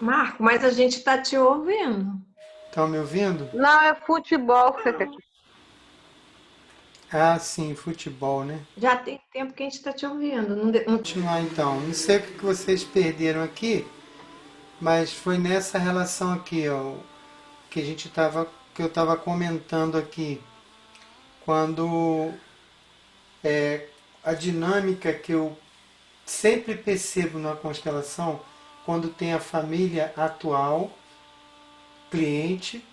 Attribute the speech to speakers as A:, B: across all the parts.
A: Marco, mas a gente está te ouvindo.
B: Estão me ouvindo?
C: Não, é futebol que você quer.
B: Ah, sim, futebol, né?
A: Já tem tempo que a gente está te ouvindo. Não,
B: Continuar então. Não sei o que vocês perderam aqui, mas foi nessa relação aqui, ó, que a gente tava, que eu estava comentando aqui, quando a dinâmica que eu sempre percebo na constelação, quando tem a família atual, cliente,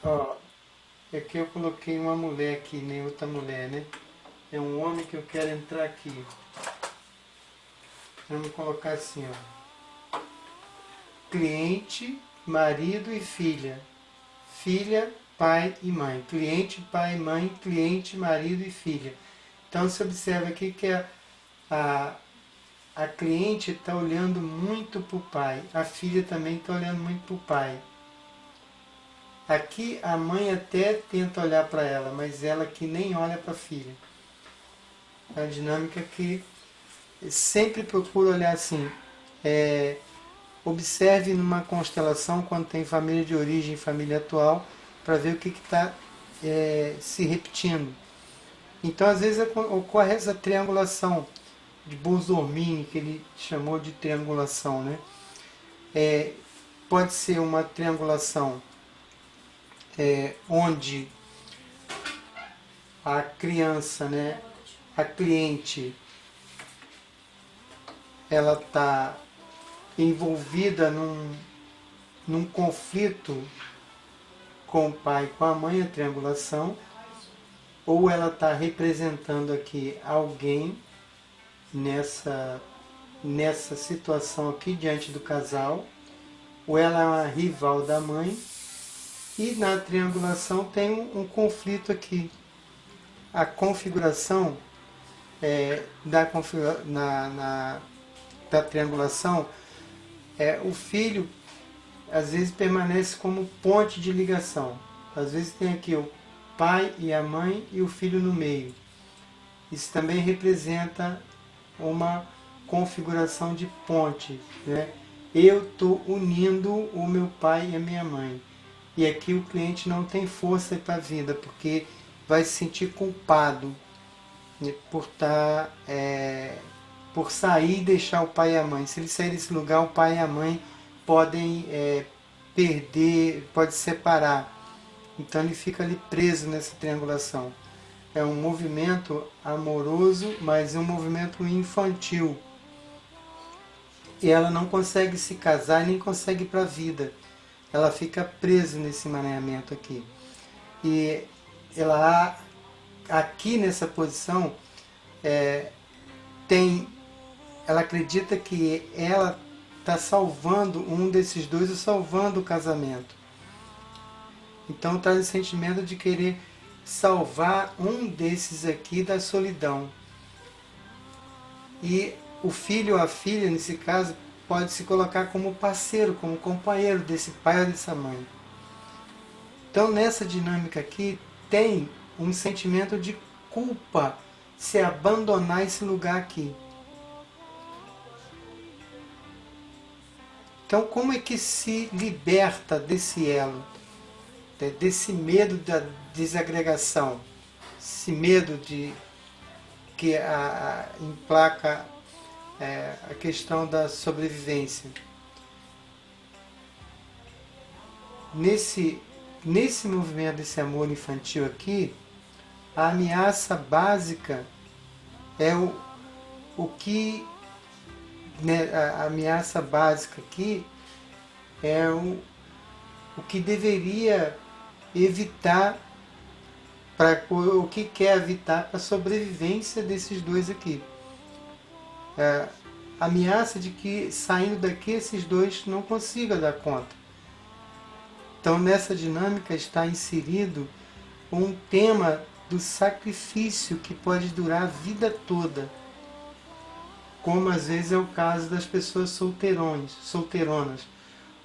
B: ó, é que eu coloquei uma mulher aqui, nem outra mulher, né? É um homem que eu quero entrar aqui. Vamos colocar assim, ó. Cliente, marido e filha. Filha, pai e mãe. Cliente, pai, mãe, cliente, marido e filha. Então você observa aqui que a, a cliente está olhando muito para o pai. A filha também está olhando muito para o pai. Aqui a mãe até tenta olhar para ela, mas ela que nem olha para a filha. É uma dinâmica que sempre procuro olhar assim. É, observe numa constelação quando tem família de origem e família atual para ver o que está se repetindo. Então, às vezes, ocorre essa triangulação de Bousormini, que ele chamou de triangulação. Né? É, pode ser uma triangulação onde a criança, né, a cliente, ela está envolvida num conflito com o pai e com a mãe, a triangulação, ou ela está representando aqui alguém nessa situação aqui diante do casal, ou ela é uma rival da mãe, e na triangulação tem um conflito aqui. A configuração da triangulação, o filho às vezes permanece como ponte de ligação. Às vezes tem aqui o pai e a mãe e o filho no meio. Isso também representa uma configuração de ponte. Né? Eu estou unindo o meu pai e a minha mãe. E aqui o cliente não tem força para a vida, porque vai se sentir culpado, né, por sair e deixar o pai e a mãe. Se ele sair desse lugar, o pai e a mãe podem perder, pode separar. Então ele fica ali preso nessa triangulação. É um movimento amoroso, mas é um movimento infantil. E ela não consegue se casar e nem consegue ir para a vida. Ela fica presa nesse emaranhamento aqui. E ela aqui nessa posição ela acredita que ela está salvando um desses dois ou salvando o casamento. Então traz o sentimento de querer salvar um desses aqui da solidão. E o filho ou a filha, nesse caso, pode se colocar como parceiro, como companheiro desse pai ou dessa mãe. Então nessa dinâmica aqui tem um sentimento de culpa se abandonar esse lugar aqui. Então como é que se liberta desse elo, desse medo da desagregação, esse medo de que emplaca a questão da sobrevivência? Nesse movimento desse amor infantil aqui, a ameaça básica é o que, né, a ameaça básica aqui é o que deveria evitar, o que quer evitar para a sobrevivência desses dois aqui. A ameaça de que saindo daqui esses dois não consigam dar conta. Então nessa dinâmica está inserido um tema do sacrifício que pode durar a vida toda, como às vezes é o caso das pessoas solteironas,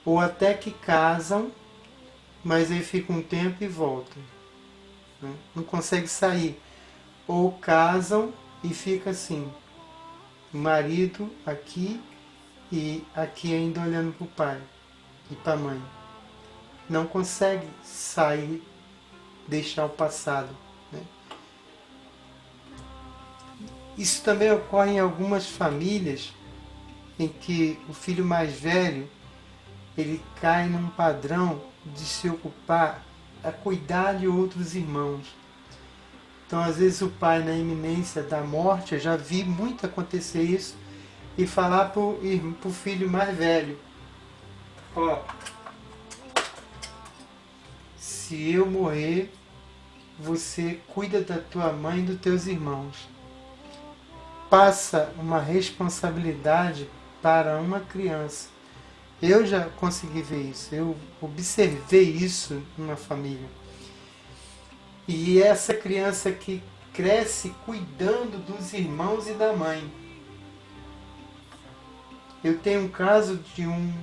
B: ou até que casam, mas aí fica um tempo e voltam, né? Não consegue sair, ou casam e fica assim, o marido aqui e aqui ainda olhando para o pai. e para a mãe. Não consegue sair, deixar o passado, né? Isso também ocorre em algumas famílias em que o filho mais velho ele cai num padrão de se ocupar a cuidar de outros irmãos. Então, às vezes, o pai, na iminência da morte, eu já vi muito acontecer isso, e falar para o filho mais velho: ó, se eu morrer, você cuida da tua mãe e dos teus irmãos. Passa uma responsabilidade para uma criança. Eu já consegui ver isso, eu observei isso numa família. E essa criança que cresce cuidando dos irmãos e da mãe. Eu tenho um caso de um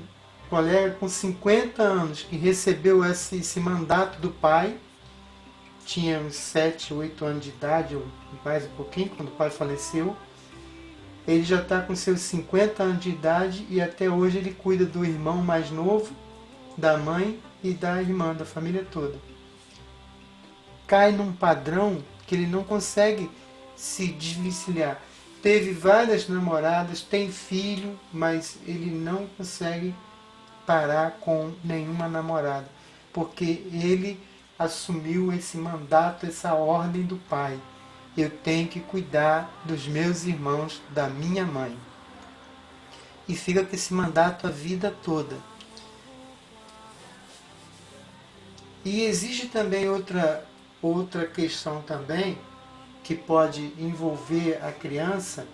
B: colega com 50 anos que recebeu esse mandato do pai, tinha uns 7, 8 anos de idade, ou mais um pouquinho, quando o pai faleceu. Ele já está com seus 50 anos de idade e até hoje ele cuida do irmão mais novo, da mãe e da irmã, da família toda. Cai num padrão que ele não consegue se desvencilhar. Teve várias namoradas, tem filho, mas ele não consegue parar com nenhuma namorada, porque ele assumiu esse mandato, essa ordem do pai. Eu tenho que cuidar dos meus irmãos, da minha mãe. E fica com esse mandato a vida toda. E existe também outra questão também, que pode envolver a criança,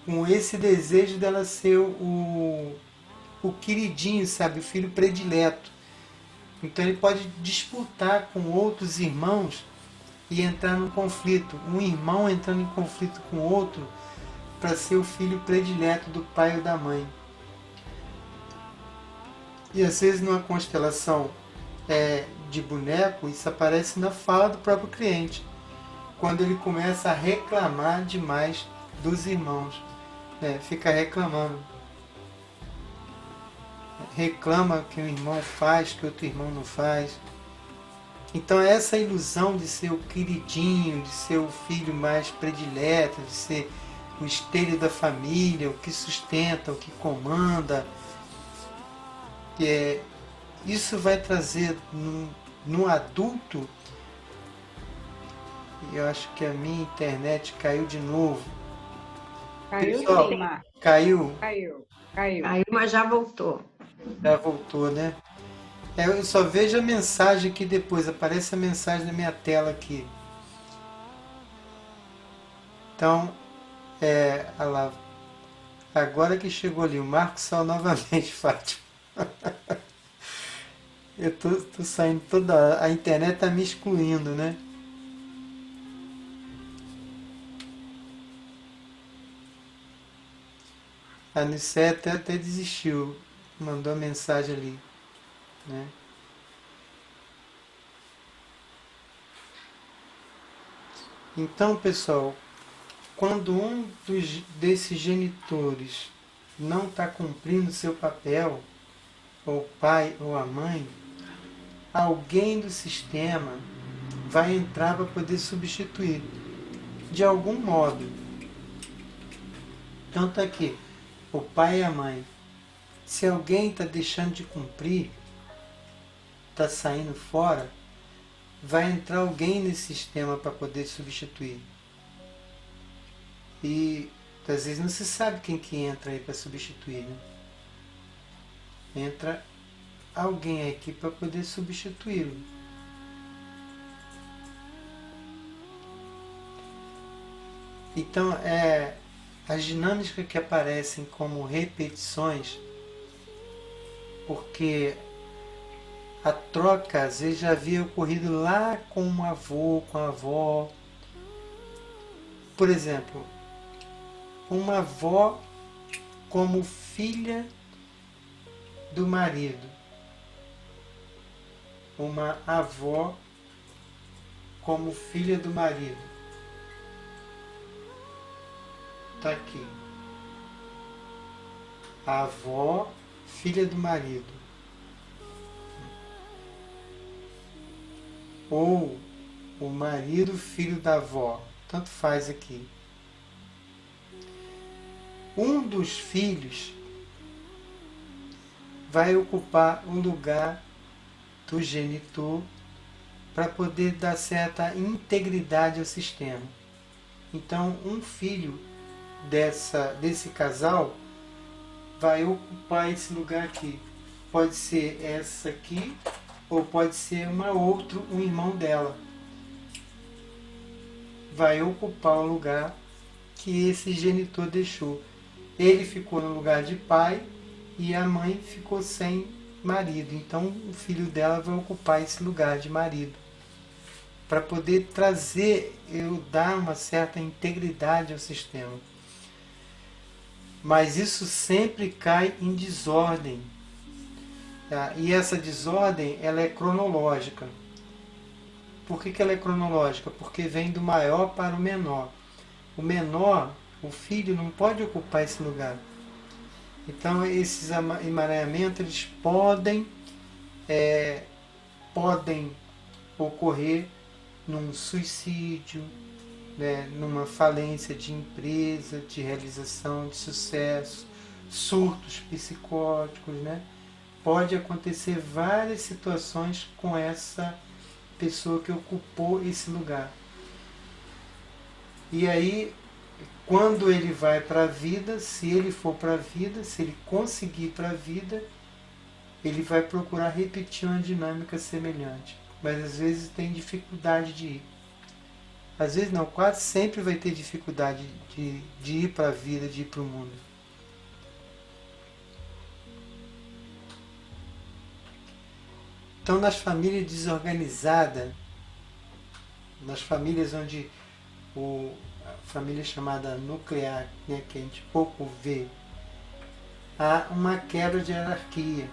B: com esse desejo dela ser o queridinho, sabe, o filho predileto. Então ele pode disputar com outros irmãos e entrar num conflito. Um irmão entrando em conflito com outro para ser o filho predileto do pai ou da mãe. E às vezes numa constelação de boneco, isso aparece na fala do próprio cliente, quando ele começa a reclamar demais dos irmãos, né? Fica reclamando. Reclama que um irmão faz, que outro irmão não faz. Então essa ilusão de ser o queridinho, de ser o filho mais predileto, de ser o espelho da família, o que sustenta, o que comanda, isso vai trazer no adulto. Eu acho que a minha internet caiu de novo.
C: Caiu
B: Pessoal,
C: sim, Marcos.
B: Caiu?
C: Caiu.
A: Aí, mas já voltou.
B: Já voltou, né? Eu só vejo a mensagem aqui depois, aparece a mensagem na minha tela aqui. Então, olha lá. Agora que chegou ali, o Marcos saiu novamente, Fátima. Eu tô saindo toda hora. A internet tá me excluindo, né? A Nicé até desistiu. Mandou a mensagem ali, né? Então, pessoal, quando desses genitores não está cumprindo seu papel, ou o pai ou a mãe, alguém do sistema vai entrar para poder substituir, de algum modo. Então tá aqui, o pai e a mãe. Se alguém está deixando de cumprir, está saindo fora, vai entrar alguém nesse sistema para poder substituir. E às vezes não se sabe quem que entra aí para substituir, né? Entra alguém aqui para poder substituí-lo. Então, as dinâmicas que aparecem como repetições, porque a troca às vezes já havia ocorrido lá com o avô, com a avó. Por exemplo, uma avó como filha do marido, uma avó como filha do marido. Está aqui. A avó, filha do marido. ou o marido, filho da avó, tanto faz aqui. Um dos filhos vai ocupar o lugar do genitor para poder dar certa integridade ao sistema. Então, um filho desse casal vai ocupar esse lugar aqui. Pode ser essa aqui, ou pode ser um irmão dela. Vai ocupar o lugar que esse genitor deixou. Ele ficou no lugar de pai e a mãe ficou sem marido. Então, o filho dela vai ocupar esse lugar de marido, para poder dar uma certa integridade ao sistema. Mas isso sempre cai em desordem. Tá? E essa desordem, ela é cronológica. Por que ela é cronológica? Porque vem do maior para o menor. O menor, o filho, não pode ocupar esse lugar. Então, esses emaranhamentos, eles podem ocorrer num suicídio, né, numa falência de empresa, de realização, de sucesso, surtos psicóticos, né? Pode acontecer várias situações com essa pessoa que ocupou esse lugar. E aí, quando ele vai para a vida, se ele for para a vida, se ele conseguir para a vida, ele vai procurar repetir uma dinâmica semelhante. Mas às vezes tem dificuldade de ir. Às vezes não, quase sempre vai ter dificuldade de ir para a vida, de ir para o mundo. Então, nas famílias desorganizadas, nas famílias onde a família chamada nuclear, né, que a gente pouco vê, há uma quebra de hierarquia.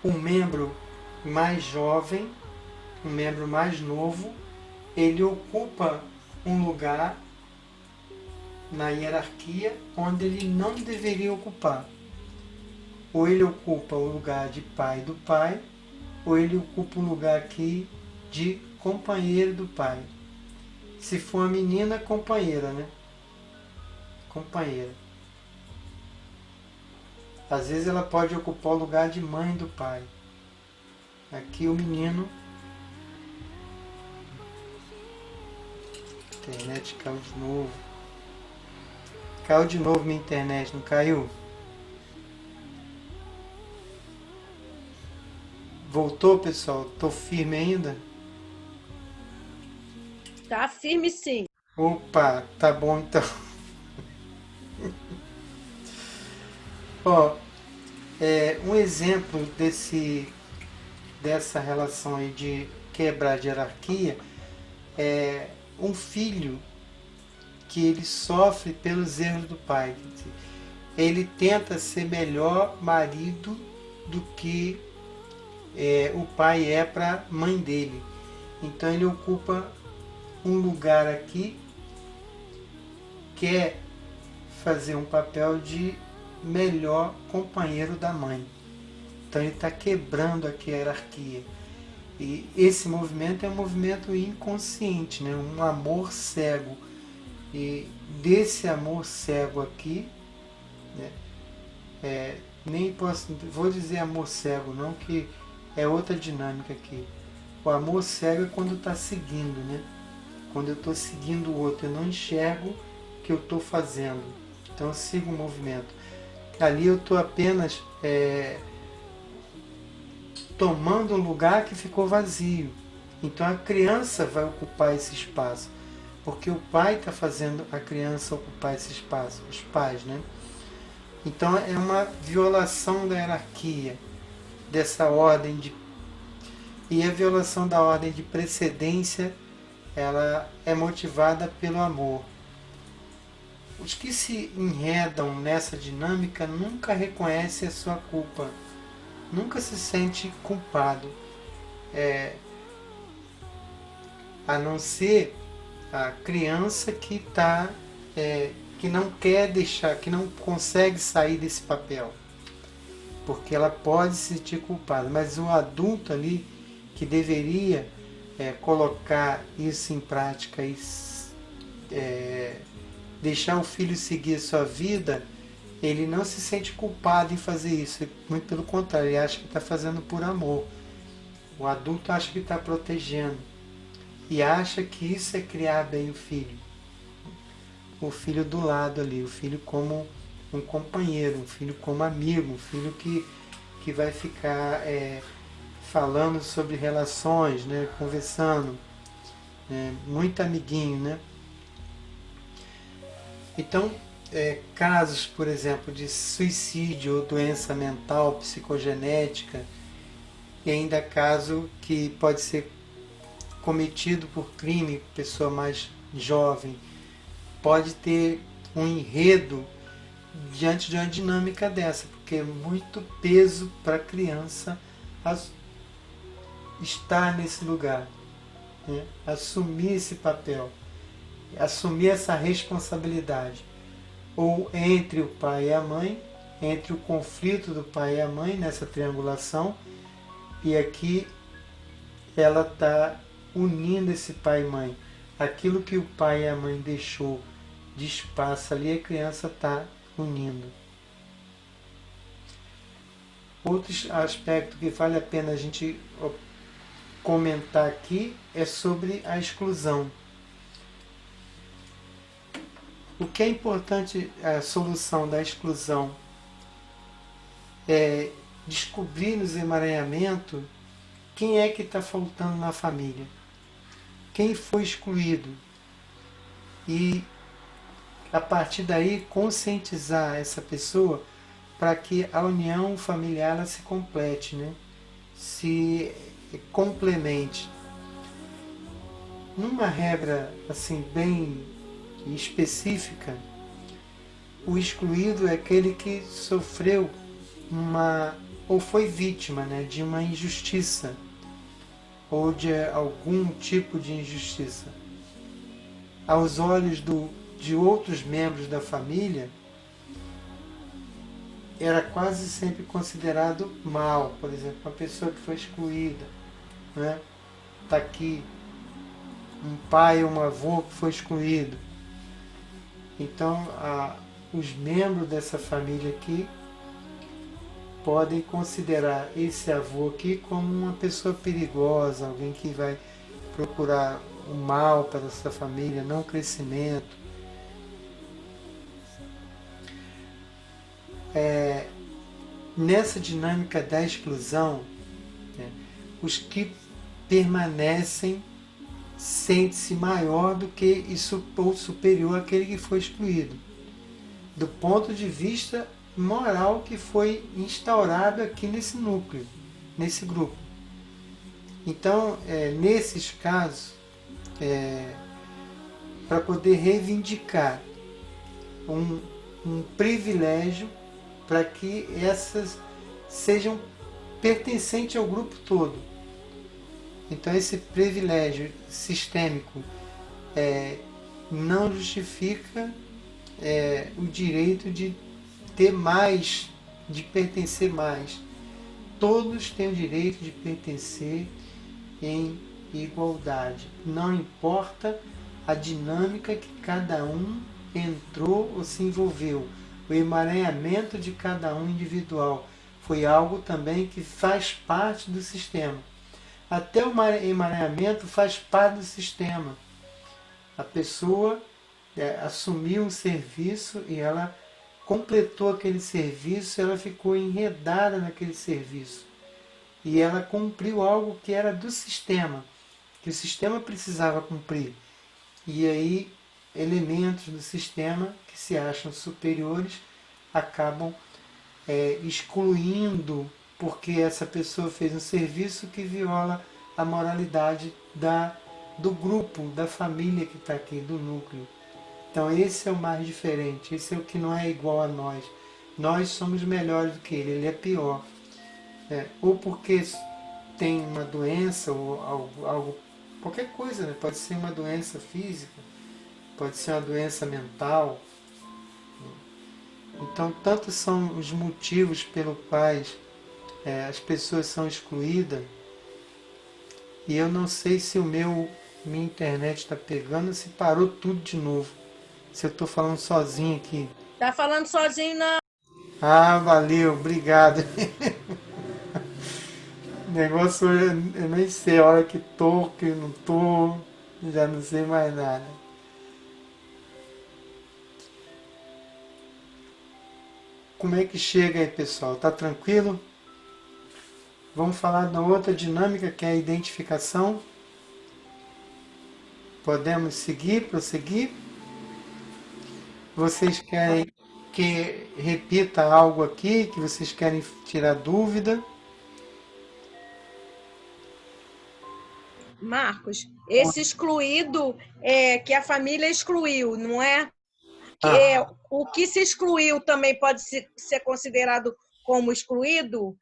B: Um membro mais jovem, um membro mais novo, ele ocupa um lugar na hierarquia onde ele não deveria ocupar. Ou ele ocupa o lugar de pai do pai, ou ele ocupa um lugar aqui de companheiro do pai. Se for uma menina, companheira, né? Companheira. Às vezes ela pode ocupar o lugar de mãe do pai. Aqui o menino. A internet caiu de novo. Caiu de novo minha internet, não caiu? Voltou, pessoal? Tô firme ainda?
C: Tá firme, sim.
B: Opa, tá bom então. Ó, um exemplo dessa relação aí de quebrar de hierarquia é um filho que ele sofre pelos erros do pai. Ele tenta ser melhor marido do que o pai é para a mãe dele. Então ele ocupa um lugar aqui, quer fazer um papel de melhor companheiro da mãe. Então ele está quebrando aqui a hierarquia. E esse movimento é um movimento inconsciente, né? Um amor cego. E desse amor cego aqui, né? Vou dizer amor cego, não, que é outra dinâmica aqui. O amor cego é quando está seguindo, né? Quando eu estou seguindo o outro, eu não enxergo o que eu estou fazendo. Então eu sigo o movimento. Ali eu estou apenas tomando um lugar que ficou vazio. Então a criança vai ocupar esse espaço, porque o pai está fazendo a criança ocupar esse espaço, os pais, né? Então é uma violação da hierarquia, dessa ordem e a violação da ordem de precedência, ela é motivada pelo amor. Os que se enredam nessa dinâmica nunca reconhecem a sua culpa, nunca se sente culpado, a não ser a criança que que não quer deixar, que não consegue sair desse papel. porque ela pode se sentir culpada, mas o adulto ali que deveria colocar isso em prática e deixar o filho seguir a sua vida, ele não se sente culpado em fazer isso, muito pelo contrário, ele acha que está fazendo por amor. O adulto acha que está protegendo e acha que isso é criar bem o filho do lado ali, o filho como um companheiro, um filho como amigo, um filho que vai ficar falando sobre relações, né, conversando, muito amiguinho, né? Então, casos, por exemplo, de suicídio ou doença mental, psicogenética, e ainda caso que pode ser cometido por crime, pessoa mais jovem, pode ter um enredo diante de uma dinâmica dessa, porque é muito peso para a criança estar nesse lugar, né? Assumir esse papel, assumir essa responsabilidade, ou entre o pai e a mãe, entre o conflito do pai e a mãe nessa triangulação, e aqui ela está unindo esse pai e mãe. Aquilo que o pai e a mãe deixou de espaço ali, a criança está unindo. Outro aspecto que vale a pena a gente comentar aqui é sobre a exclusão. O que é importante, a solução da exclusão, é descobrir nos emaranhamentos quem é que está faltando na família, quem foi excluído, e a partir daí conscientizar essa pessoa para que a união familiar ela se complete, né? Se complemente. Numa regra assim bem específica, o excluído é aquele que sofreu ou foi vítima, né, de uma injustiça ou de algum tipo de injustiça. Aos olhos de outros membros da família, era quase sempre considerado mal. Por exemplo, uma pessoa que foi excluída, né? Está aqui um pai ou um avô que foi excluído. Então, os membros dessa família aqui podem considerar esse avô aqui como uma pessoa perigosa, alguém que vai procurar o mal para essa família, não crescimento. Nessa dinâmica da exclusão, né, os que permanecem sente-se maior do que ou superior àquele que foi excluído, do ponto de vista moral que foi instaurado aqui nesse núcleo, nesse grupo. Então, nesses casos, para poder reivindicar um privilégio para que essas sejam pertencentes ao grupo todo. Então esse privilégio sistêmico não justifica o direito de ter mais, de pertencer mais. Todos têm o direito de pertencer em igualdade. Não importa a dinâmica que cada um entrou ou se envolveu. O emaranhamento de cada um individual foi algo também que faz parte do sistema. Até o emaranhamento faz parte do sistema. A pessoa assumiu um serviço e ela completou aquele serviço, ela ficou enredada naquele serviço. E ela cumpriu algo que era do sistema, que o sistema precisava cumprir. E aí elementos do sistema que se acham superiores acabam excluindo, porque essa pessoa fez um serviço que viola a moralidade do grupo, da família que está aqui, do núcleo. Então esse é o mais diferente, esse é o que não é igual a nós. Nós somos melhores do que ele é pior. Ou porque tem uma doença ou algo qualquer coisa, né? Pode ser uma doença física, pode ser uma doença mental. Então, tantos são os motivos pelos quais as pessoas são excluídas. E eu não sei se minha internet está pegando, se parou tudo de novo. Se eu estou falando sozinho aqui.
C: Tá falando sozinho, não.
B: Ah, valeu, obrigado. O negócio eu nem sei a hora que tô, que não tô, já não sei mais nada. Como é que chega aí, pessoal? Tá tranquilo? Vamos falar da outra dinâmica que é a identificação. Podemos seguir, prosseguir? Vocês querem que repita algo aqui, que vocês querem tirar dúvida?
C: Marcos, esse excluído é que a família excluiu, não é?
B: Ah,
C: O que se excluiu também pode ser considerado como excluído?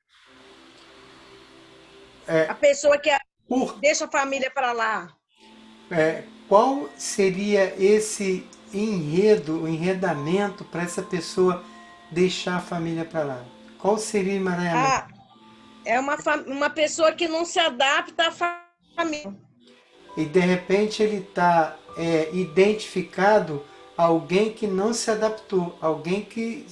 C: A
B: é,
C: pessoa que
B: por,
C: deixa a família para lá.
B: qual seria esse enredo, o enredamento para essa pessoa deixar a família para lá? Qual seria o emaranhamento?
C: Ah, é uma pessoa que não se adapta à família.
B: E de repente ele está identificado a alguém que não se adaptou, alguém que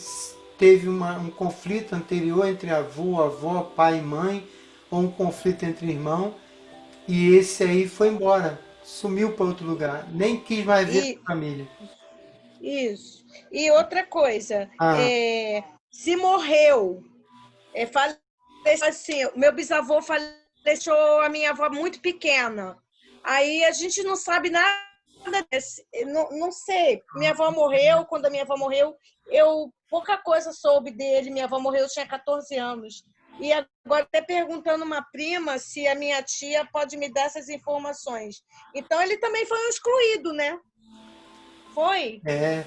B: teve um conflito anterior entre avô, avó, pai e mãe, ou um conflito entre irmão, e esse aí foi embora, sumiu para outro lugar, nem quis mais ver
C: E
B: a família.
C: isso. E outra coisa,
B: Ah,
C: se morreu, faleceu assim, meu bisavô faleceu a minha avó muito pequena. Aí a gente não sabe nada desse, não sei. Minha avó morreu, quando a minha avó morreu, eu pouca coisa soube dele. Minha avó morreu, eu tinha 14 anos. E agora até perguntando uma prima se a minha tia pode me dar essas informações. Então ele também foi um excluído, né? Foi.
B: é,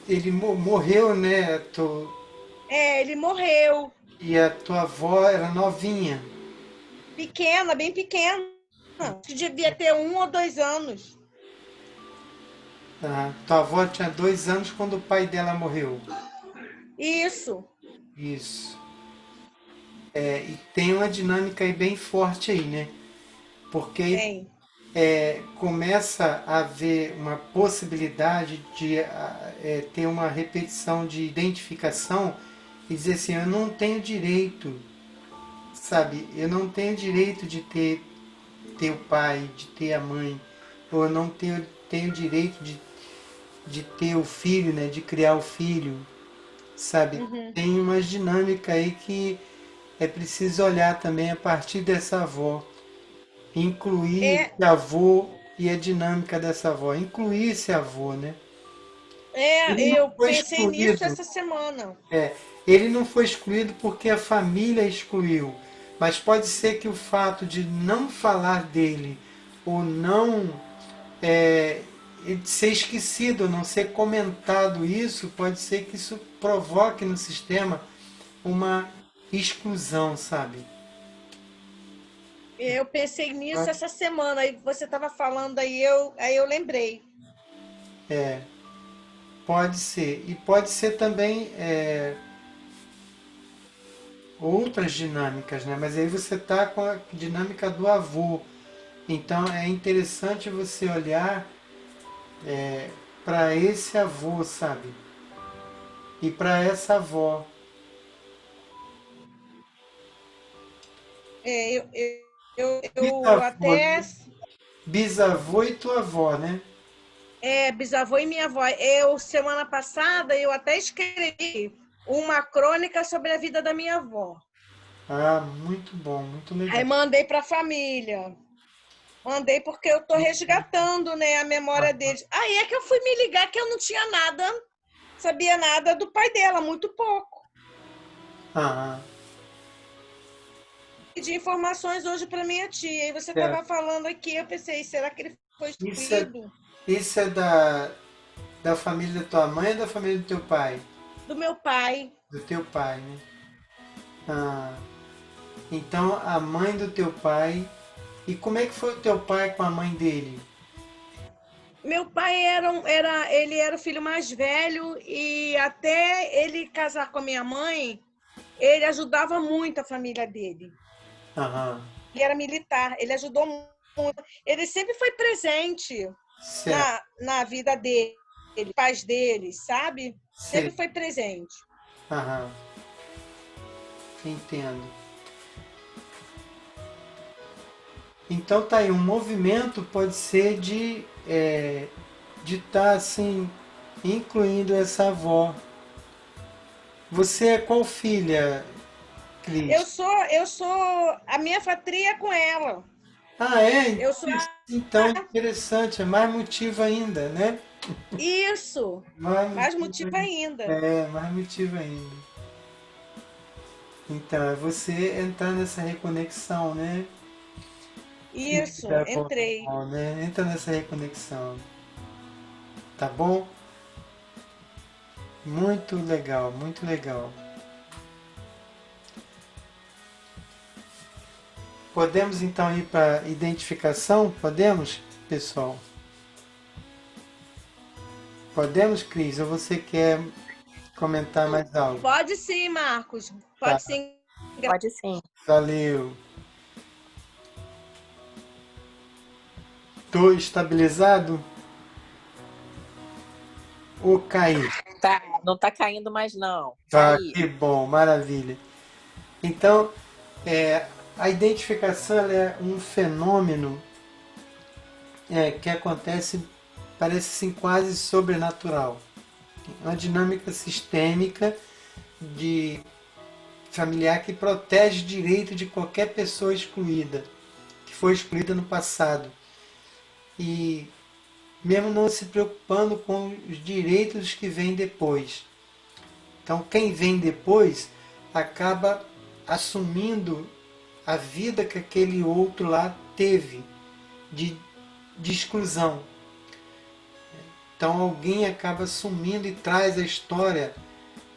B: ele morreu, né?
C: Ele morreu.
B: E a tua avó era novinha.
C: Pequena, bem pequena. Que devia ter 1 ou 2 anos.
B: Tá? Tua avó tinha 2 anos quando o pai dela morreu.
C: Isso,
B: Isso. E tem uma dinâmica aí bem forte aí, né? Porque
C: tem.
B: começa a haver uma possibilidade de ter uma repetição de identificação e dizer assim, eu não tenho direito, sabe? Eu não tenho direito de ter o pai, de ter a mãe, ou eu não tenho direito de ter o filho, né? De criar o filho, sabe?
C: Uhum.
B: Tem uma dinâmica aí que é preciso olhar também a partir dessa avó. Incluir
C: É,
B: esse avô e a dinâmica dessa avó. Incluir esse avô, né? Ele não
C: eu
B: foi
C: pensei nisso
B: excluído.
C: essa semana.
B: É, ele não foi excluído porque a família excluiu. Mas pode ser que o fato de não falar dele ou não é, ser esquecido, não ser comentado isso, pode ser que isso provoque no sistema uma exclusão, sabe?
C: Eu pensei nisso essa semana. Aí você estava falando, aí eu lembrei.
B: É, pode ser. E pode ser também outras dinâmicas, né? Mas aí você está com a dinâmica do avô. Então é interessante você olhar para esse avô, sabe? E para essa avó.
C: Eu
B: Bisavô,
C: até.
B: né? Bisavô e tua avó, né?
C: Bisavô e minha avó. Semana passada, eu até escrevi uma crônica sobre a vida da minha avó.
B: Ah, muito bom, muito
C: Aí
B: legal.
C: mandei para a família. Mandei porque eu estou resgatando, né, a memória deles. Aí é que eu fui me ligar que eu não tinha nada, sabia nada do pai dela, muito pouco.
B: Ah,
C: Pedi informações hoje para minha tia. E você estava
B: certo.
C: falando aqui, eu pensei, será que ele foi
B: Isso é,
C: excluído?
B: isso é da família da tua mãe ou da família do teu pai?
C: Do meu pai.
B: Do teu pai, né? Ah, então a mãe do teu pai. E como é que foi o teu pai com a mãe dele?
C: Meu pai ele era o filho mais velho e até ele casar com a minha mãe, ele ajudava muito a família dele.
B: Aham.
C: Ele era militar, ele ajudou muito. Ele sempre foi presente
B: Certo.
C: na vida dele, pais dele, sabe? Sempre
B: Sei.
C: foi presente.
B: Aham. Entendo. Então tá aí, um movimento pode ser de estar assim, incluindo essa avó. Você é qual filha, Cris?
C: Eu sou a minha fatria é com ela.
B: Ah, é?
C: Eu sou
B: Então interessante, é mais motivo ainda, né?
C: isso,
B: Mais
C: mais
B: motivo
C: motivo
B: ainda.
C: ainda.
B: É, mais motivo ainda. Então, é você entrar nessa reconexão, né?
C: Isso,
B: Da
C: entrei.
B: vovó, né? Entra nessa reconexão. Tá bom? Muito legal, muito legal. Podemos então ir para identificação? Podemos, pessoal? Podemos, Cris? Ou você quer comentar mais algo?
C: Pode sim, Marcos.
B: Tá,
C: Pode sim.
D: Pode sim.
B: valeu. Tô estabilizado ou caí?
D: Tá, não tá caindo mais não.
B: Tá,
D: Caiu.
B: que bom, maravilha. Então, a identificação ela é um fenômeno que acontece, parece assim, quase sobrenatural. É uma dinâmica sistêmica de familiar que protege o direito de qualquer pessoa excluída, que foi excluída no passado. E mesmo não se preocupando com os direitos que vêm depois. Então, quem vem depois acaba assumindo a vida que aquele outro lá teve de, de exclusão. Então, alguém acaba assumindo e traz a história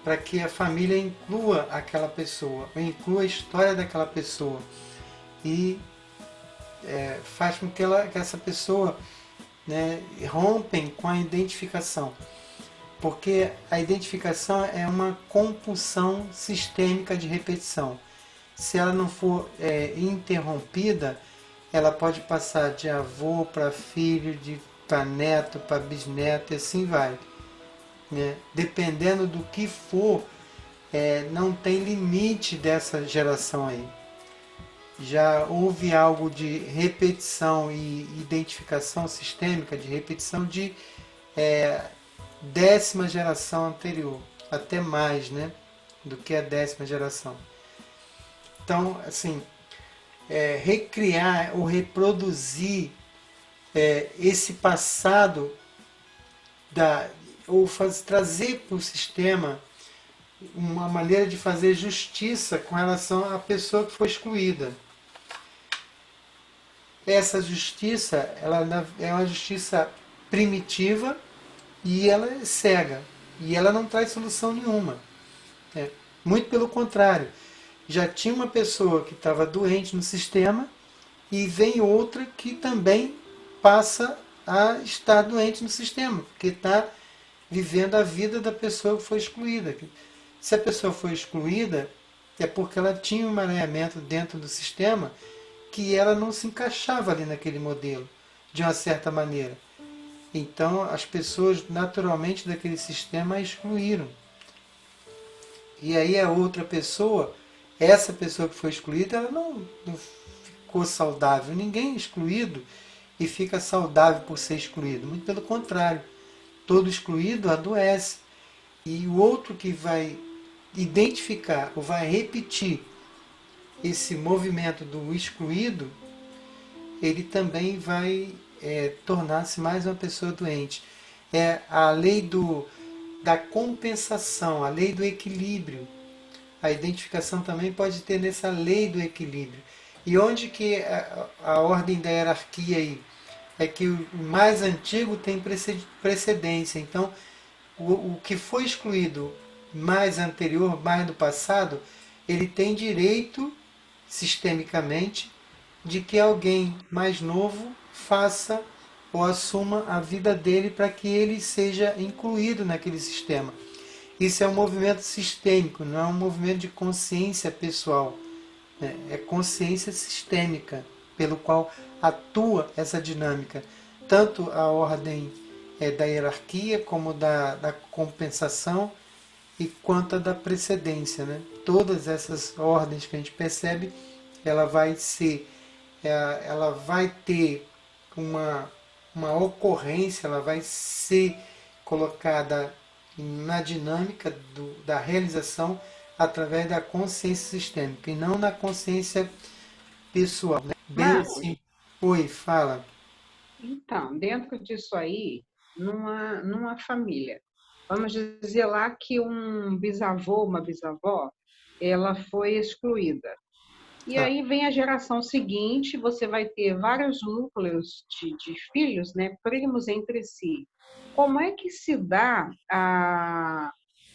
B: para que a família inclua aquela pessoa, ou inclua a história daquela pessoa e faz com que essa pessoa, né, rompem com a identificação. Porque a identificação é uma compulsão sistêmica de repetição. Se ela não for interrompida, ela pode passar de avô para filho, para neto, para bisneto, e assim vai. Né? Dependendo do que for, não tem limite dessa geração aí. Já houve algo de repetição e identificação sistêmica, de repetição de 10ª geração anterior, até mais, né, do que a 10ª geração. Então, assim, recriar ou reproduzir esse passado, trazer para o sistema uma maneira de fazer justiça com relação à pessoa que foi excluída. Essa justiça ela é uma justiça primitiva e ela é cega. E ela não traz solução nenhuma. Muito pelo contrário. Já tinha uma pessoa que estava doente no sistema e vem outra que também passa a estar doente no sistema, porque está vivendo a vida da pessoa que foi excluída. Se a pessoa foi excluída, é porque ela tinha um emaranhamento dentro do sistema que ela não se encaixava ali naquele modelo, de uma certa maneira. Então as pessoas naturalmente daquele sistema a excluíram. E aí a outra pessoa, essa pessoa que foi excluída, ela não ficou saudável. Ninguém é excluído e fica saudável por ser excluído. Muito pelo contrário. Todo excluído adoece. E o outro que vai identificar ou vai repetir esse movimento do excluído, ele também vai tornar-se mais uma pessoa doente. É a lei da compensação, a lei do equilíbrio. A identificação também pode ter nessa lei do equilíbrio. E onde que a ordem da hierarquia aí? É que o mais antigo tem precedência. Então, o que foi excluído mais anterior, mais do passado, ele tem direito, sistemicamente, de que alguém mais novo faça ou assuma a vida dele para que ele seja incluído naquele sistema. Isso é um movimento sistêmico, não é um movimento de consciência pessoal, né? É consciência sistêmica, pelo qual atua essa dinâmica, tanto a ordem da hierarquia, como da compensação, e quanto a da precedência, né? Todas essas ordens que a gente percebe, ela vai ter uma ocorrência, ela vai ser colocada na dinâmica da realização através da consciência sistêmica e não na consciência pessoal, né? Bem
A: Marcos,
B: assim. Oi, fala.
A: então, dentro disso aí, numa família, vamos dizer lá que um bisavô, uma bisavó, ela foi excluída. E
B: Tá.
A: aí vem a geração seguinte, você vai ter vários núcleos de filhos, né, primos entre si. Como é que se dá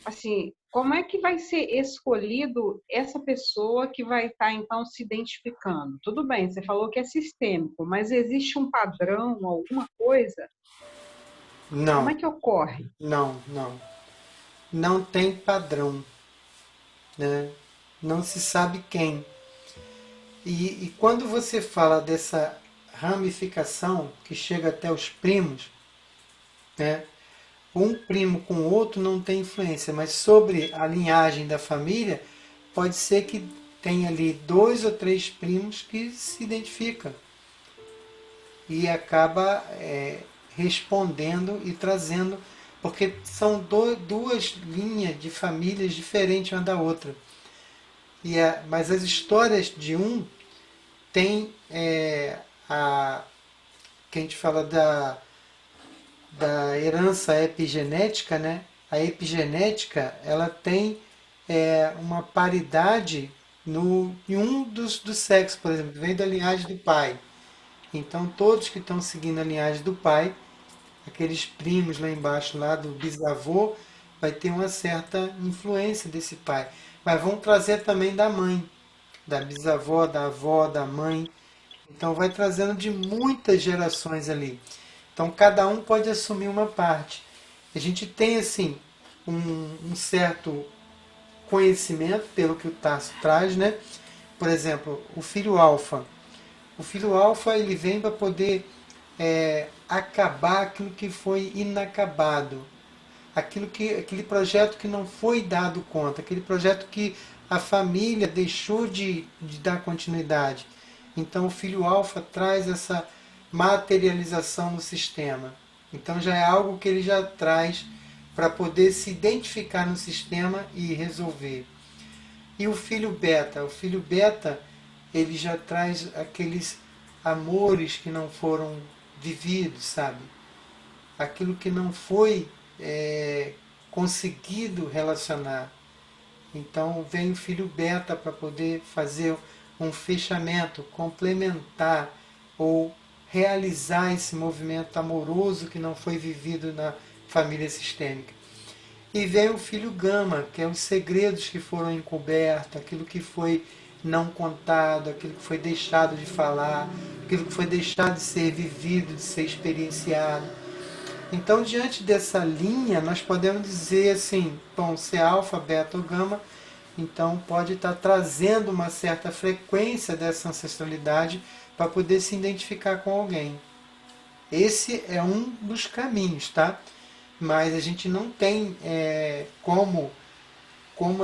A: assim, como é que vai ser escolhido essa pessoa que vai estar então se identificando? Tudo bem, você falou que é sistêmico, mas existe um padrão, alguma coisa? Como
B: Não,
A: é que ocorre?
B: não. Não tem padrão, né? Não se sabe quem. E quando você fala dessa ramificação que chega até os primos, né? Um primo com o outro não tem influência, mas sobre a linhagem da família, pode ser que tenha ali 2 ou 3 primos que se identificam e acaba respondendo e trazendo, porque são duas linhas de famílias diferentes uma da outra. Mas as histórias de um tem que a gente fala da herança epigenética, né? A epigenética ela tem uma paridade em um dos sexos, por exemplo, vem da linhagem do pai. Então todos que estão seguindo a linhagem do pai, aqueles primos lá embaixo, lá do bisavô, vai ter uma certa influência desse pai. Mas vão trazer também da mãe, da bisavó, da avó, da mãe. Então vai trazendo de muitas gerações ali. Então cada um pode assumir uma parte. A gente tem assim um certo conhecimento pelo que o Tarso traz, né? Por exemplo, o filho alfa. O filho alfa ele vem para poder acabar aquilo que foi inacabado, aquele projeto que não foi dado conta, aquele projeto que a família deixou de dar continuidade. Então o filho alfa traz essa materialização no sistema. Então já é algo que ele já traz para poder se identificar no sistema e resolver. E o filho beta, ele já traz aqueles amores que não foram vividos, sabe? Aquilo que não foi conseguido relacionar. Então vem o filho beta para poder fazer um fechamento, complementar ou realizar esse movimento amoroso que não foi vivido na família sistêmica. E vem o filho gama, que é os segredos que foram encobertos, aquilo que foi não contado, aquilo que foi deixado de falar, aquilo que foi deixado de ser vivido, de ser experienciado. Então, diante dessa linha, nós podemos dizer assim, bom, se é alfa, beta ou gama, então pode estar trazendo uma certa frequência dessa ancestralidade para poder se identificar com alguém. Esse é um dos caminhos, tá? Mas a gente não tem como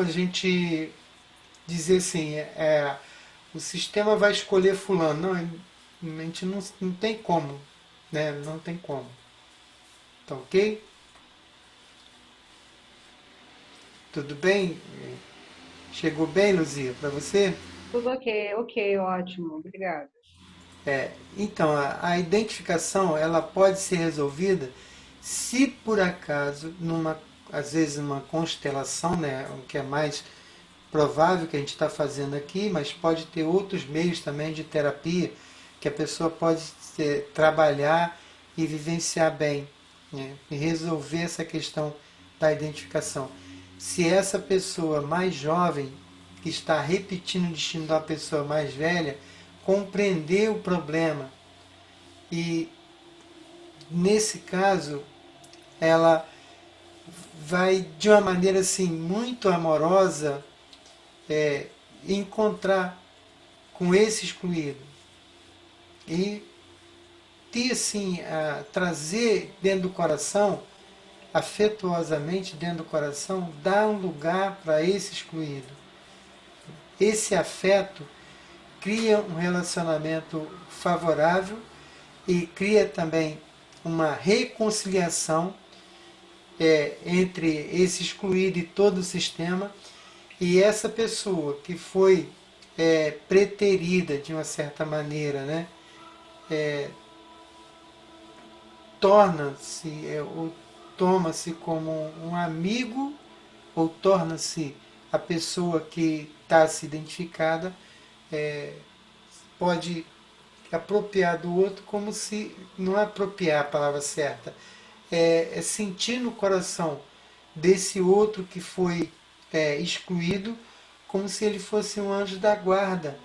B: a gente dizer assim, o sistema vai escolher fulano. Não, a gente não tem como, né? Não tem como. Tá ok? Tudo bem? Chegou bem, Luzia, para você?
A: Tudo ok, ótimo, obrigada.
B: Então, a identificação ela pode ser resolvida se por acaso, às vezes numa constelação, né, o que é mais provável que a gente está fazendo aqui, mas pode ter outros meios também de terapia que a pessoa pode trabalhar e vivenciar bem, né, e resolver essa questão da identificação. Se essa pessoa mais jovem que está repetindo o destino da pessoa mais velha, compreender o problema e nesse caso, ela vai de uma maneira assim muito amorosa encontrar com esse excluído e ter assim, trazer dentro do coração, afetuosamente dentro do coração, dar um lugar para esse excluído. Esse afeto cria um relacionamento favorável e cria também uma reconciliação entre esse excluído e todo o sistema, e essa pessoa que foi preterida de uma certa maneira, né, torna-se ou toma-se como um amigo, ou torna-se a pessoa que está se identificada, pode apropriar do outro como se, não é apropriar a palavra certa, é sentir no coração desse outro que foi excluído como se ele fosse um anjo da guarda,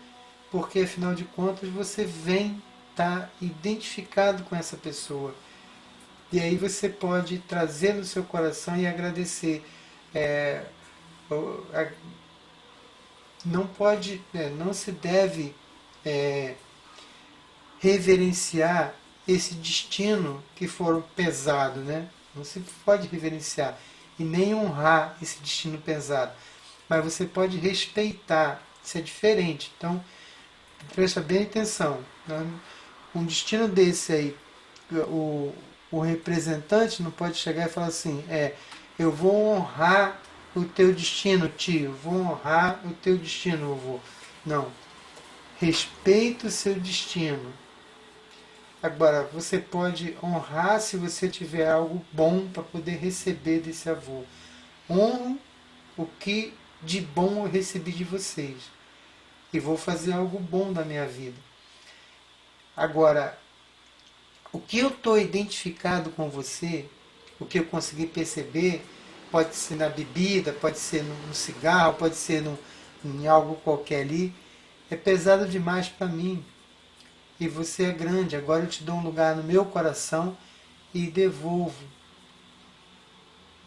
B: porque afinal de contas você vem estar identificado com essa pessoa. E aí você pode trazer no seu coração e agradecer. Não pode, não se deve reverenciar esse destino que for pesado, né? Não se pode reverenciar e nem honrar esse destino pesado, mas você pode respeitar. Isso é diferente. Então, presta bem atenção. Um destino desse aí, o representante não pode chegar e falar assim: eu vou honrar o teu destino, tio, vou honrar o teu destino, vovô. Não. Respeita o seu destino. Agora, você pode honrar se você tiver algo bom para poder receber desse avô. Honro o que de bom eu recebi de vocês. E vou fazer algo bom da minha vida. Agora, o que eu estou identificado com você, o que eu consegui perceber, pode ser na bebida, pode ser no cigarro, pode ser em algo qualquer ali, é pesado demais para mim. E você é grande, agora eu te dou um lugar no meu coração e devolvo.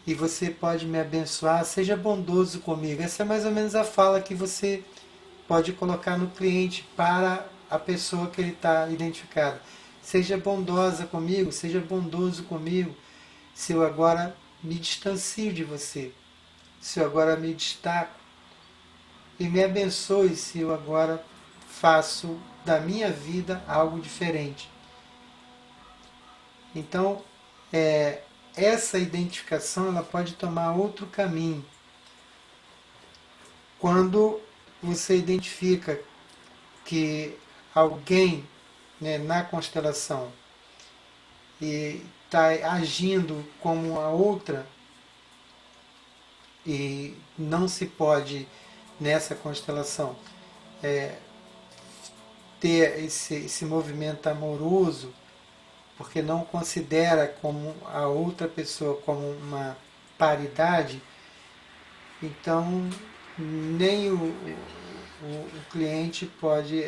B: E você pode me abençoar, seja bondoso comigo. Essa é mais ou menos a fala que você pode colocar no cliente para a pessoa que ele está identificado. Seja bondosa comigo, seja bondoso comigo, se eu agora me distancio de você, se eu agora me destaco, e me abençoe se eu agora faço da minha vida algo diferente. Então, essa identificação ela pode tomar outro caminho. Quando você identifica que alguém, né, na constelação e está agindo como a outra, e não se pode nessa constelação ter esse movimento amoroso, porque não considera como a outra pessoa como uma paridade, então nem o cliente pode,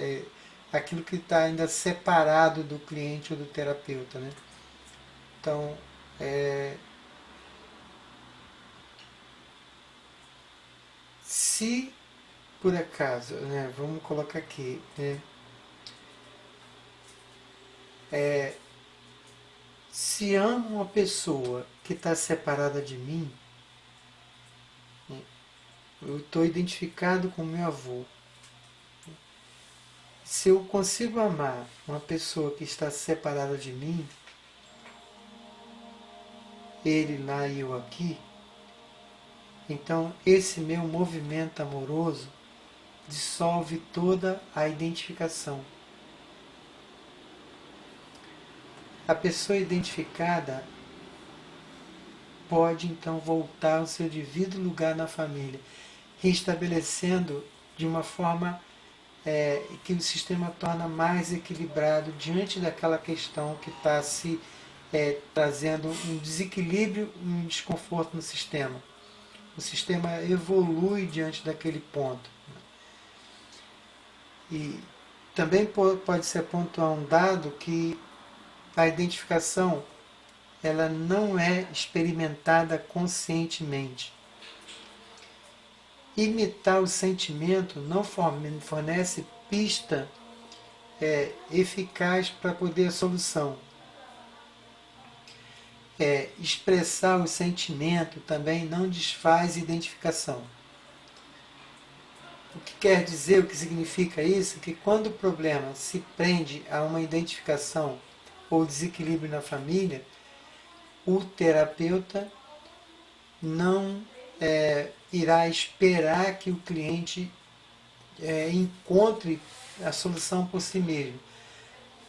B: aquilo que está ainda separado do cliente ou do terapeuta, né? Então, se por acaso, né, vamos colocar aqui, né, se amo uma pessoa que está separada de mim, eu estou identificado com meu avô. Se eu consigo amar uma pessoa que está separada de mim, ele lá e eu aqui, então esse meu movimento amoroso dissolve toda a identificação. A pessoa identificada pode então voltar ao seu devido lugar na família, restabelecendo de uma forma que o sistema torna mais equilibrado diante daquela questão que está se trazendo um desequilíbrio, um desconforto no sistema. O sistema evolui diante daquele ponto. E também pode se apontar um dado que a identificação ela não é experimentada conscientemente. Imitar o sentimento não fornece pista eficaz para poder a solução. Expressar o sentimento também não desfaz identificação. O que quer dizer, o que significa isso? Que quando o problema se prende a uma identificação ou desequilíbrio na família, o terapeuta não irá esperar que o cliente encontre a solução por si mesmo.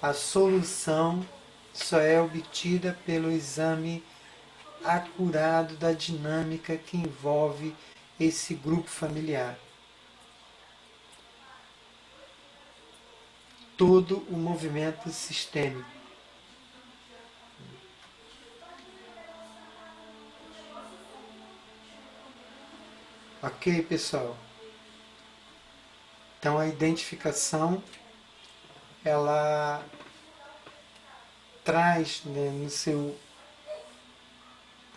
B: A solução só é obtida pelo exame acurado da dinâmica que envolve esse grupo familiar. Todo o movimento sistêmico. Ok, pessoal? Então a identificação, ela traz, né,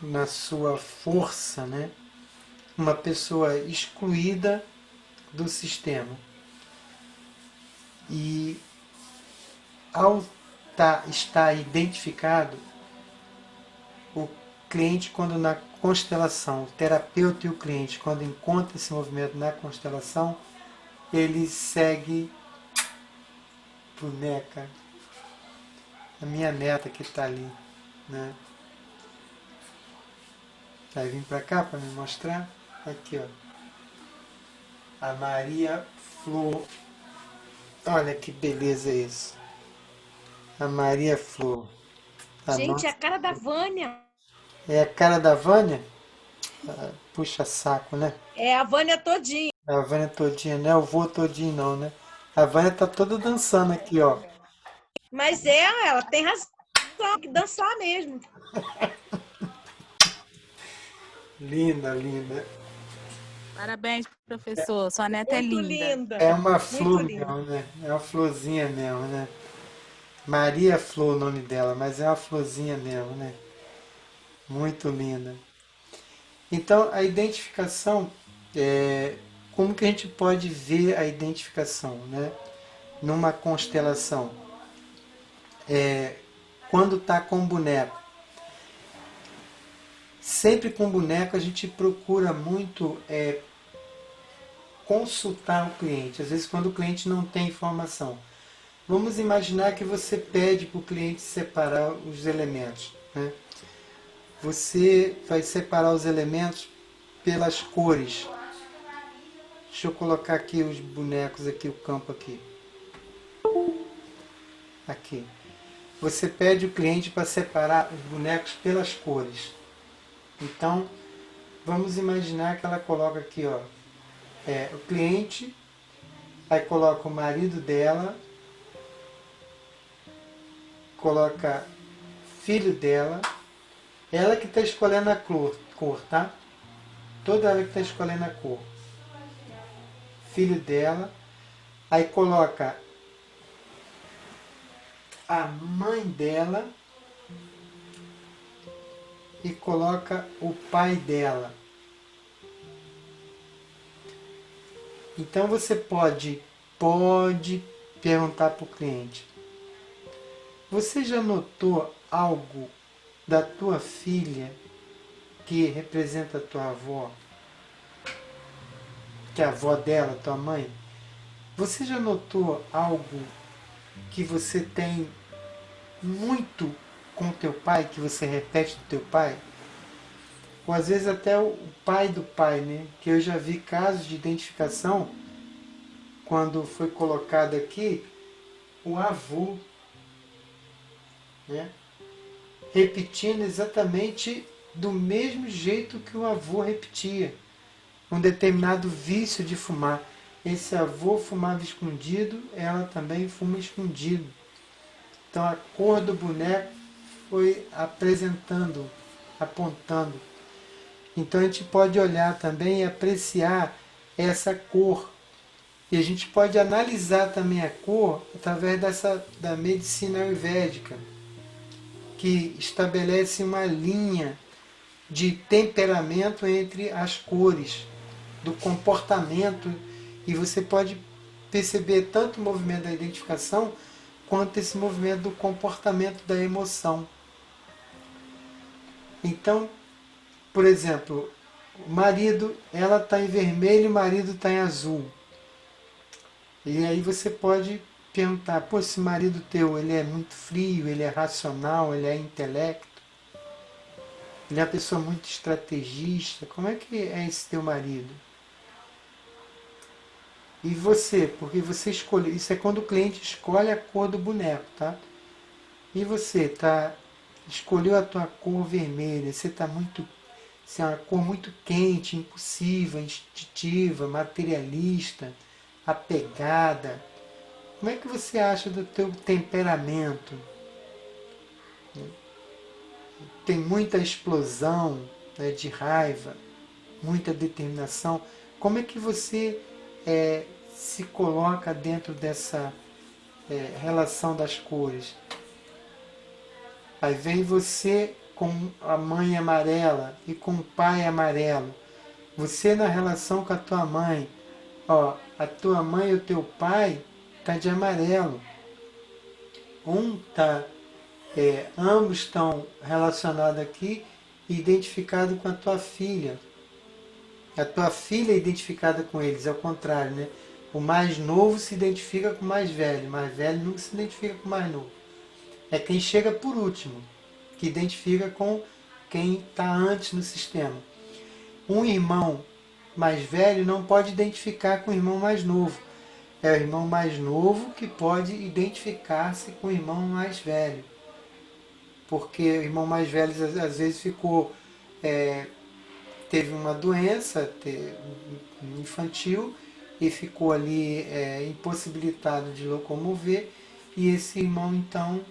B: na sua força, né, uma pessoa excluída do sistema. E ao estar identificado, o cliente, quando na constelação, o terapeuta e o cliente, quando encontra esse movimento na constelação, ele segue boneca, a minha neta que está ali, né? Vai vir para cá para me mostrar? Aqui, ó. A Maria Flor. Olha que beleza isso. A Maria Flor.
C: Gente, é a cara da Vânia.
B: É a cara da Vânia? Puxa saco, né?
C: É a Vânia todinha.
B: A Vânia todinha, não é o vô todinho não, né? A Vânia tá toda dançando aqui, ó.
C: Mas ela tem razão, tem que dançar mesmo.
B: Linda, linda.
E: Parabéns, professor. Sua neta é
C: Muito
E: linda.
C: linda.
B: É uma flor
C: Muito linda.
B: mesmo, né? É uma florzinha mesmo, né? Maria Flor o nome dela, mas é uma florzinha mesmo, né? Muito linda. Então, a identificação, como que a gente pode ver a identificação, né? Numa constelação? Quando está com o boneco. Sempre com boneco a gente procura muito consultar o cliente, às vezes quando o cliente não tem informação. Vamos imaginar que você pede para o cliente separar os elementos, né? Você vai separar os elementos pelas cores. Deixa eu colocar aqui os bonecos, aqui o campo aqui. Aqui. Você pede o cliente para separar os bonecos pelas cores. Então, vamos imaginar que ela coloca aqui, ó, o cliente, aí coloca o marido dela, coloca filho dela, ela que está escolhendo a cor, tá? Toda ela que está escolhendo a cor. Filho dela, aí coloca a mãe dela e coloca o pai dela. Então você pode perguntar para o cliente: você já notou algo da tua filha que representa a tua avó? Que é a avó dela, tua mãe? Você já notou algo que você tem muito com teu pai, que você repete do teu pai? Ou às vezes até o pai do pai, né? Que eu já vi casos de identificação, quando foi colocado aqui o avô, né? Repetindo exatamente do mesmo jeito que o avô repetia. Um determinado vício de fumar. Esse avô fumava escondido, ela também fuma escondido. Então a cor do boneco foi apresentando, apontando. Então a gente pode olhar também e apreciar essa cor. E a gente pode analisar também a cor através da medicina ayurvédica. que estabelece uma linha de temperamento entre as cores, do comportamento, e você pode perceber tanto o movimento da identificação quanto esse movimento do comportamento da emoção. Então, por exemplo, o marido, ela está em vermelho e o marido está em azul. E aí você pode perguntar, pô, esse marido teu, ele é muito frio, ele é racional, ele é intelecto, ele é uma pessoa muito estrategista, como é que é esse teu marido? E você, porque você escolhe, isso é quando o cliente escolhe a cor do boneco, tá? E você escolheu a tua cor vermelha, você está muito, você é uma cor muito quente, impulsiva, instintiva, materialista, apegada. Como é que você acha do teu temperamento? Tem muita explosão, né, de raiva, muita determinação. Como é que você se coloca dentro dessa relação das cores? Aí vem você com a mãe amarela e com o pai amarelo. Você na relação com a tua mãe, ó, a tua mãe e o teu pai tá de amarelo. Ambos estão relacionados aqui, identificados com a tua filha. A tua filha é identificada com eles, é o contrário, né? O mais novo se identifica com o mais velho nunca se identifica com o mais novo. É quem chega por último, que identifica com quem está antes no sistema. Um irmão mais velho não pode identificar com o irmão mais novo. É o irmão mais novo que pode identificar-se com o irmão mais velho. Porque o irmão mais velho às vezes teve uma doença infantil e ficou ali impossibilitado de locomover, e esse irmão então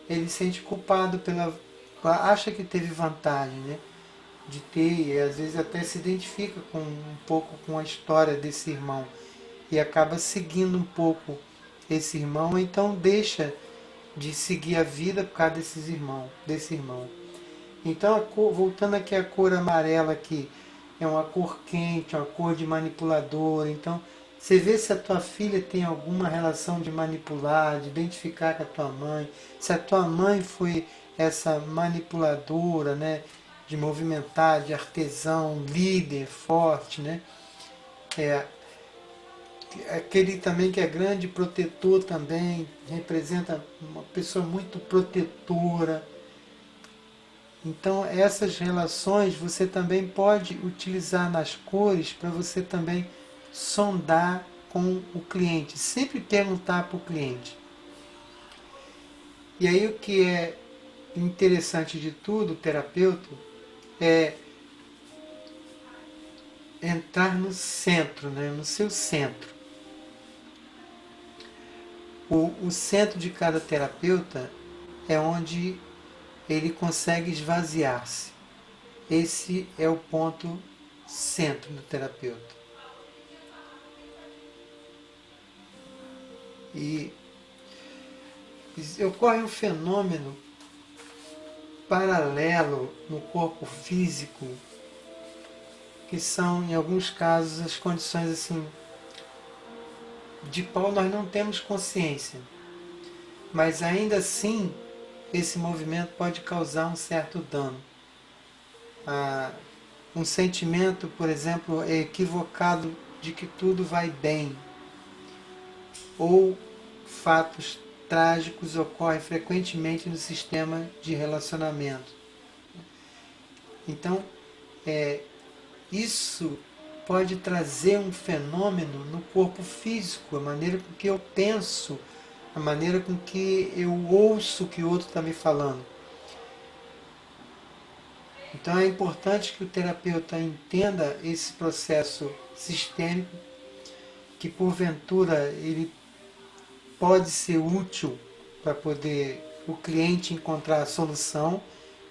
B: ele se sente culpado acha que teve vantagem, né, de ter, e às vezes até se identifica um pouco com a história desse irmão e acaba seguindo um pouco esse irmão, então deixa de seguir a vida por causa desse irmão. Então, voltando aqui à cor amarela, aqui é uma cor quente, uma cor de manipulador. Então, você vê se a tua filha tem alguma relação de manipular, de identificar com a tua mãe. Se a tua mãe foi essa manipuladora, né, de movimentar, de artesão, líder, forte, né? Aquele também que é grande protetor também, representa uma pessoa muito protetora. Então essas relações você também pode utilizar nas cores para você também sondar com o cliente, sempre perguntar para o cliente. E aí o que é interessante de tudo, o terapeuta, é entrar no centro, né, no seu centro. O centro de cada terapeuta é onde ele consegue esvaziar-se. Esse é o ponto centro do terapeuta. E ocorre um fenômeno paralelo no corpo físico, que são, em alguns casos, as condições assim, de qual nós não temos consciência. Mas ainda assim, esse movimento pode causar um certo dano. Um sentimento, por exemplo, equivocado de que tudo vai bem. Ou fatos trágicos ocorrem frequentemente no sistema de relacionamento. Então, isso pode trazer um fenômeno no corpo físico, a maneira com que eu penso, a maneira com que eu ouço o que o outro está me falando. Então é importante que o terapeuta entenda esse processo sistêmico, que porventura ele pode ser útil para poder o cliente encontrar a solução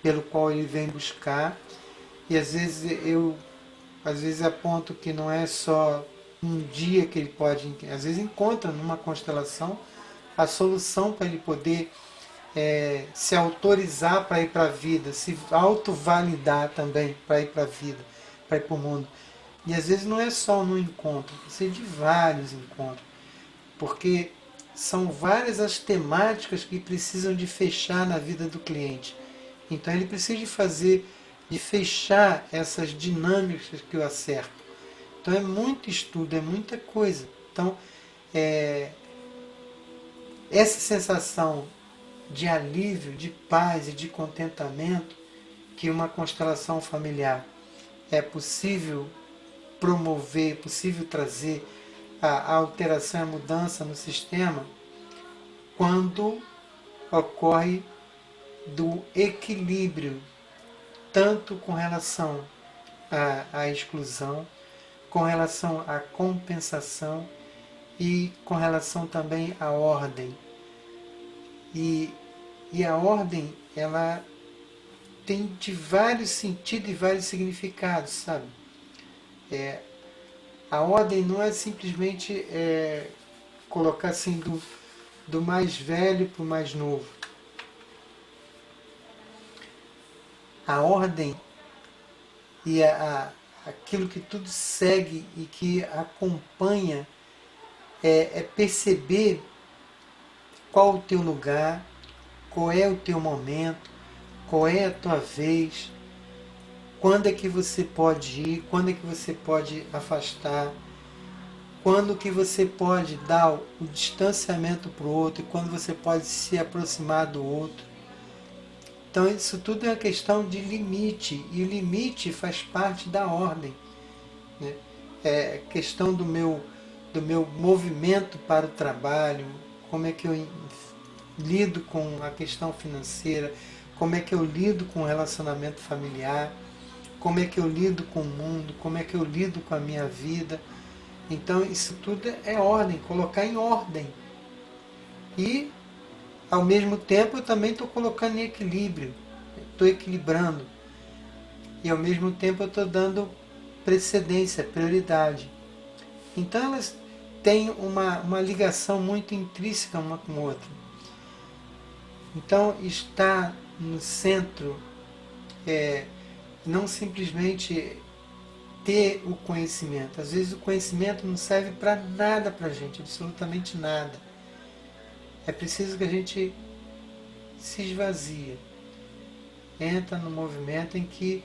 B: pelo qual ele vem buscar. E às vezes aponto que não é só um dia que ele pode, às vezes encontra numa constelação a solução para ele poder se autorizar para ir para a vida, se autovalidar também para ir para a vida, para ir para o mundo. E às vezes não é só num encontro, precisa de vários encontros, porque são várias as temáticas que precisam de fechar na vida do cliente. Então ele precisa de fechar essas dinâmicas que eu acerto. Então é muito estudo, é muita coisa. Então essa sensação de alívio, de paz e de contentamento que uma constelação familiar é possível promover, é possível trazer a alteração, a mudança no sistema, quando ocorre do equilíbrio, tanto com relação à exclusão, com relação à compensação e com relação também à ordem. E a ordem, ela tem de vários sentidos e vários significados, sabe? A ordem não é simplesmente colocar assim do mais velho para o mais novo. A ordem e aquilo que tudo segue e que acompanha é perceber qual o teu lugar, qual é o teu momento, qual é a tua vez, quando é que você pode ir, quando é que você pode afastar, quando que você pode dar o distanciamento para o outro e quando você pode se aproximar do outro. Então isso tudo é uma questão de limite, e o limite faz parte da ordem, né? É questão do meu movimento para o trabalho, como é que eu lido com a questão financeira, como é que eu lido com o relacionamento familiar, como é que eu lido com o mundo, como é que eu lido com a minha vida. Então isso tudo é ordem, colocar em ordem. E ao mesmo tempo eu também estou colocando em equilíbrio, estou equilibrando. E ao mesmo tempo eu estou dando precedência, prioridade. Então elas têm uma ligação muito intrínseca uma com a outra. Então está no centro não simplesmente ter o conhecimento. Às vezes o conhecimento não serve para nada para a gente, absolutamente nada. É preciso que a gente se esvazie, entra no movimento em que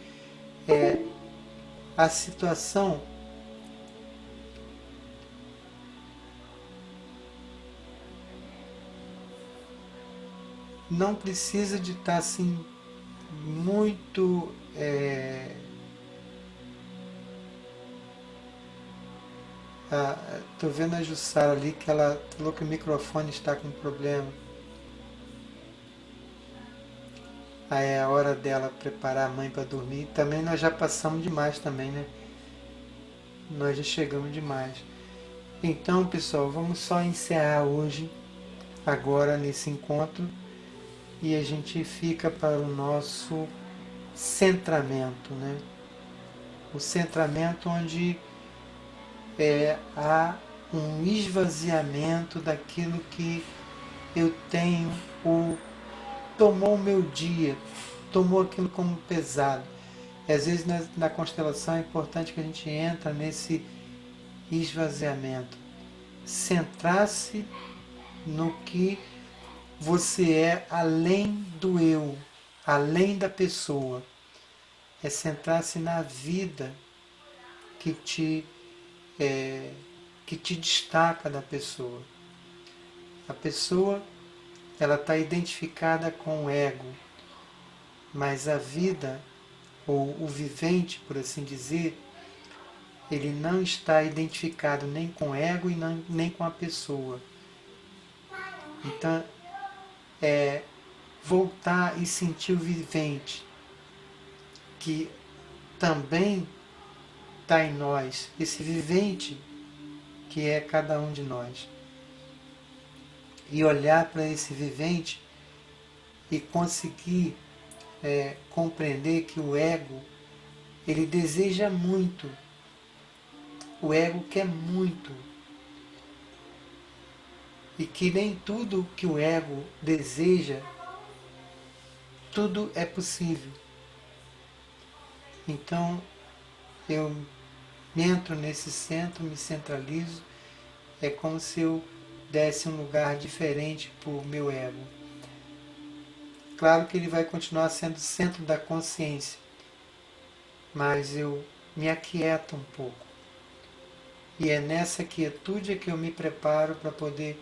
B: a situação não precisa de estar assim muito tô vendo a Jussara ali que ela falou que o microfone está com problema. Aí é a hora dela preparar a mãe para dormir. Também nós já passamos demais também, né? Nós já chegamos demais. Então, pessoal, vamos só encerrar hoje, agora nesse encontro, e a gente fica para o nosso centramento, né? O centramento onde há um esvaziamento daquilo que eu tenho, ou tomou o meu dia, tomou aquilo como pesado. E às vezes na constelação é importante que a gente entra nesse esvaziamento, centrar-se no que você é além do eu, além da pessoa. É centrar-se na vida que te destaca da pessoa. A pessoa, ela está identificada com o ego, mas a vida, ou o vivente, por assim dizer, ele não está identificado nem com o ego e nem com a pessoa. Então, voltar e sentir o vivente, que também está em nós, esse vivente que é cada um de nós. E olhar para esse vivente e conseguir compreender que o ego, ele deseja muito. O ego quer muito. E que nem tudo que o ego deseja tudo é possível. Então, eu entro nesse centro, me centralizo, é como se eu desse um lugar diferente para o meu ego. Claro que ele vai continuar sendo o centro da consciência, mas eu me aquieto um pouco. E é nessa quietude que eu me preparo para poder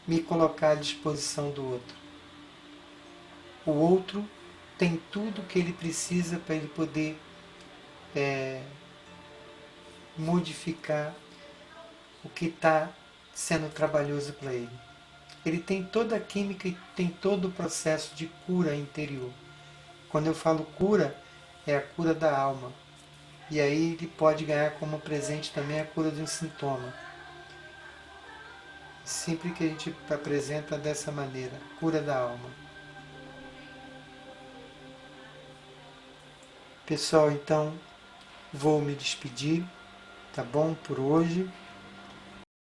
B: me colocar à disposição do outro. O outro tem tudo o que ele precisa para ele poder modificar o que está sendo trabalhoso para ele. Ele tem toda a química e tem todo o processo de cura interior. Quando eu falo cura, é a cura da alma. E aí ele pode ganhar como presente também a cura de um sintoma. Sempre que a gente apresenta dessa maneira, cura da alma. Pessoal, então vou me despedir, tá bom, por hoje.